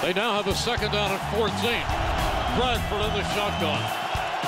They now have a second down and 14. Bradford in the shotgun.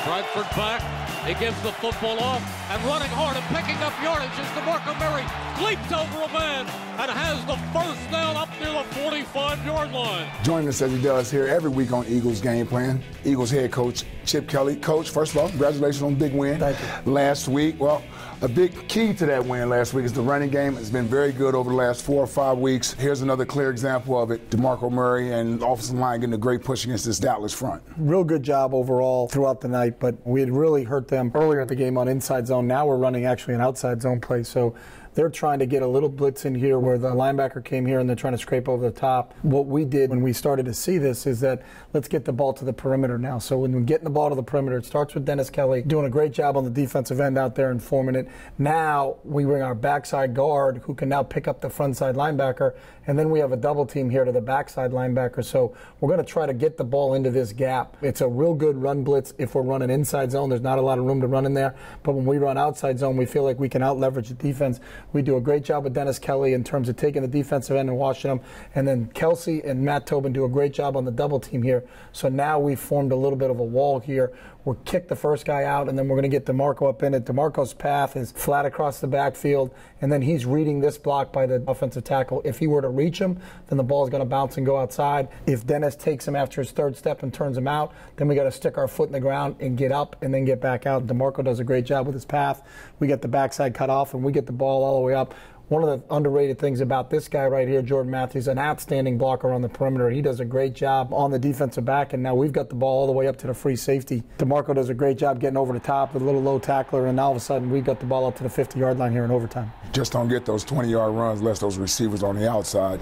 Bradford back. He gives the football off and running hard and picking up yardage as DeMarco Murray leaps over a man and has the first down up near the 45-yard line. Joining us as he does here every week on Eagles Game Plan, Eagles head coach Chip Kelly. Coach, first of all, congratulations on the big win last week. Well, a big key to that win last week is the running game. It's been very good over the last 4 or 5 weeks. Here's another clear example of it. DeMarco Murray and the offensive line getting a great push against this Dallas front. Real good job overall throughout the night, but we had really hurt them earlier in the game on inside zone. Now we're running actually an outside zone play, so they're trying to get a little blitz in here where the linebacker came here and they're trying to scrape over the top. What we did when we started to see this is that let's get the ball to the perimeter now. So when we're getting the ball to the perimeter, it starts with Dennis Kelly doing a great job on the defensive end out there and forming it. Now we bring our backside guard who can now pick up the front side linebacker, and then we have a double team here to the backside linebacker. So we're going to try to get the ball into this gap. It's a real good run blitz if we're running inside zone. There's not a lot of room to run in there. But when we run outside zone, we feel like we can out-leverage the defense. We do a great job with Dennis Kelly in terms of taking the defensive end and washing them. And then Kelsey and Matt Tobin do a great job on the double team here. So now we've formed a little bit of a wall here. We'll kick the first guy out, and then we're going to get DeMarco up in it. DeMarco's path is flat across the backfield, and then he's reading this block by the offensive tackle. If he were to reach him, then the ball is going to bounce and go outside. If Dennis takes him after his third step and turns him out, then we got to stick our foot in the ground and get up and then get back out. DeMarco does a great job with his path. We get the backside cut off, and we get the ball all the way up. One of the underrated things about this guy right here, Jordan Matthews, an outstanding blocker on the perimeter. He does a great job on the defensive back, and now we've got the ball all the way up to the free safety. DeMarco does a great job getting over the top with a little low tackler, and all of a sudden we've got the ball up to the 50-yard line here in overtime. Just don't get those 20-yard runs unless those receivers on the outside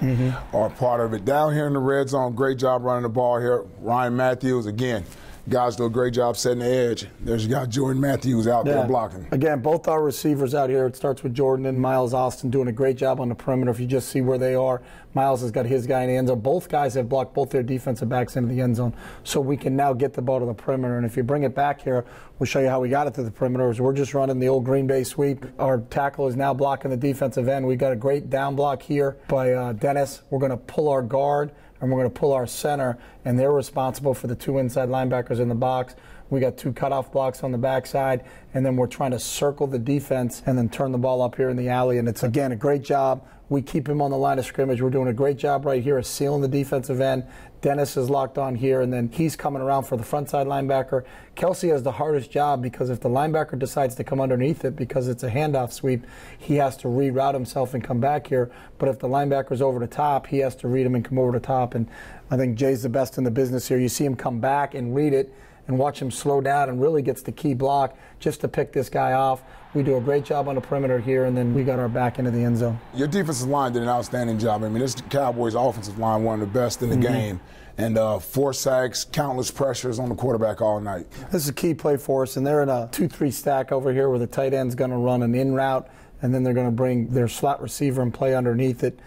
are part of it. Down here in the red zone, great job running the ball here. Ryan Matthews, again, guys do a great job setting the edge. There's your guy Jordan Matthews out there blocking. Again, both our receivers out here, it starts with Jordan and Miles Austin doing a great job on the perimeter. If you just see where they are, Miles has got his guy in the end zone. Both guys have blocked both their defensive backs into the end zone. So we can now get the ball to the perimeter. And if you bring it back here, we'll show you how we got it to the perimeter. We're just running the old Green Bay sweep. Our tackle is now blocking the defensive end. We got a great down block here by Dennis. We're going to pull our guard, and we're going to pull our center, and they're responsible for the 2 inside linebackers in the box. We got 2 cutoff blocks on the backside, and then we're trying to circle the defense and then turn the ball up here in the alley, and it's, again, a great job. We keep him on the line of scrimmage. We're doing a great job right here of sealing the defensive end. Dennis is locked on here, and then he's coming around for the front side linebacker. Kelsey has the hardest job because if the linebacker decides to come underneath it because it's a handoff sweep, he has to reroute himself and come back here. But if the linebacker's over the top, he has to read him and come over the top. And I think Jay's the best in the business here. You see him come back and read it and watch him slow down and really gets the key block just to pick this guy off. We do a great job on the perimeter here, and then we got our back into the end zone. Your defensive line did an outstanding job. I mean, this Cowboys offensive line, one of the best in the game. And 4 sacks, countless pressures on the quarterback all night. This is a key play for us, and they're in a 2-3 stack over here where the tight end's going to run an in route, and then they're going to bring their slot receiver and play underneath it.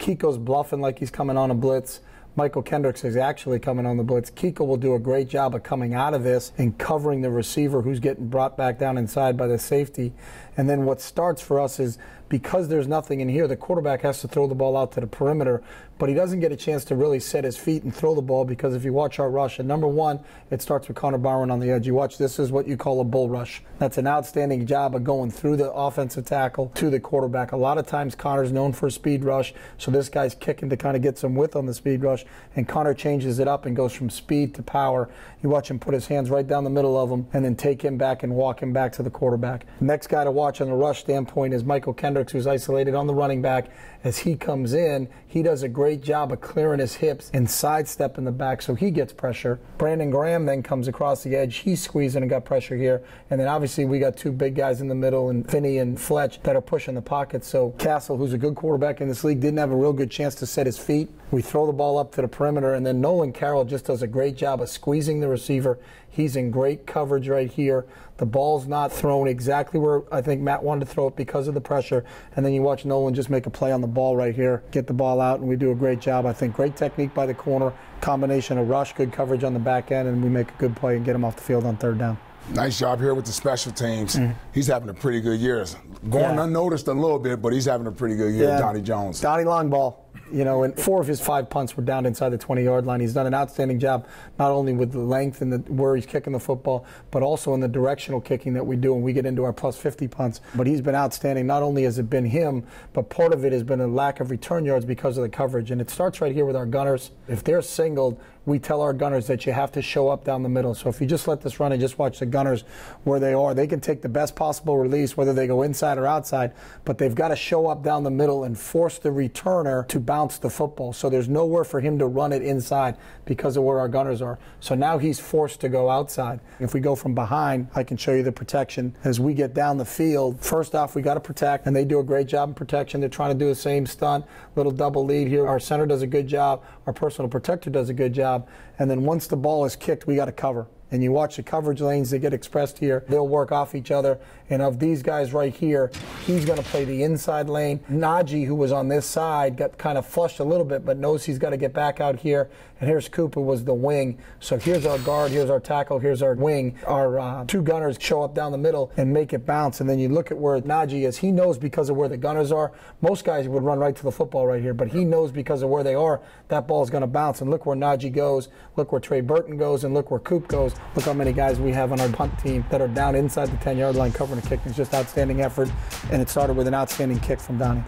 Kiko's bluffing like he's coming on a blitz. Michael Kendricks is actually coming on the blitz. Kiko will do a great job of coming out of this and covering the receiver who's getting brought back down inside by the safety. And then what starts for us is because there's nothing in here, the quarterback has to throw the ball out to the perimeter, but he doesn't get a chance to really set his feet and throw the ball because if you watch our rush, and number one, it starts with Connor Barwin on the edge. You watch, this is what you call a bull rush. That's an outstanding job of going through the offensive tackle to the quarterback. A lot of times Connor's known for a speed rush, so this guy's kicking to kind of get some width on the speed rush, and Connor changes it up and goes from speed to power. You watch him put his hands right down the middle of him and then take him back and walk him back to the quarterback. Next guy to watch on the rush standpoint is Michael Kendricks, who's isolated on the running back. As he comes in, he does a great job of clearing his hips and sidestepping the back so he gets pressure. Brandon Graham then comes across the edge. He's squeezing and got pressure here. And then obviously we got 2 big guys in the middle, and Finney and Fletch, that are pushing the pocket. So Castle, who's a good quarterback in this league, didn't have a real good chance to set his feet. We throw the ball up to the perimeter, and then Nolan Carroll just does a great job of squeezing the receiver. He's in great coverage right here. The ball's not thrown exactly where I think Matt wanted to throw it because of the pressure. And then you watch Nolan just make a play on the ball right here, get the ball out, and we do a great job. I think great technique by the corner, combination of rush, good coverage on the back end, and we make a good play and get him off the field on 3rd down. Nice job here with the special teams. He's having a pretty good year. Going unnoticed a little bit, but he's having a pretty good year, Donnie Jones. Donnie long ball. You know, and 4 of his 5 punts were down inside the 20-yard line. He's done an outstanding job, not only with the length and where he's kicking the football, but also in the directional kicking that we do when we get into our plus 50 punts. But he's been outstanding. Not only has it been him, but part of it has been a lack of return yards because of the coverage. And it starts right here with our gunners. If they're singled, we tell our gunners that you have to show up down the middle. So if you just let this run and just watch the gunners where they are, they can take the best possible release, whether they go inside or outside, but they've got to show up down the middle and force the returner to bounce the football. So there's nowhere for him to run it inside because of where our gunners are. So now he's forced to go outside. If we go from behind, I can show you the protection. As we get down the field, first off, we got to protect, and they do a great job in protection. They're trying to do the same stunt, little double lead here. Our center does a good job. Our personal protector does a good job. And then once the ball is kicked, we got to cover. And you watch the coverage lanes that get expressed here. They'll work off each other. And of these guys right here, he's going to play the inside lane. Najee, who was on this side, got kind of flushed a little bit, but knows he's got to get back out here. And here's Cooper was the wing. So here's our guard, here's our tackle, here's our wing. Our 2 gunners show up down the middle and make it bounce. And then you look at where Najee is. He knows because of where the gunners are. Most guys would run right to the football right here, but he knows because of where they are, that ball's going to bounce. And look where Najee goes, look where Trey Burton goes, and look where Coop goes. Look how many guys we have on our punt team that are down inside the 10-yard line covering a kick. It's just outstanding effort, and it started with an outstanding kick from Donnie.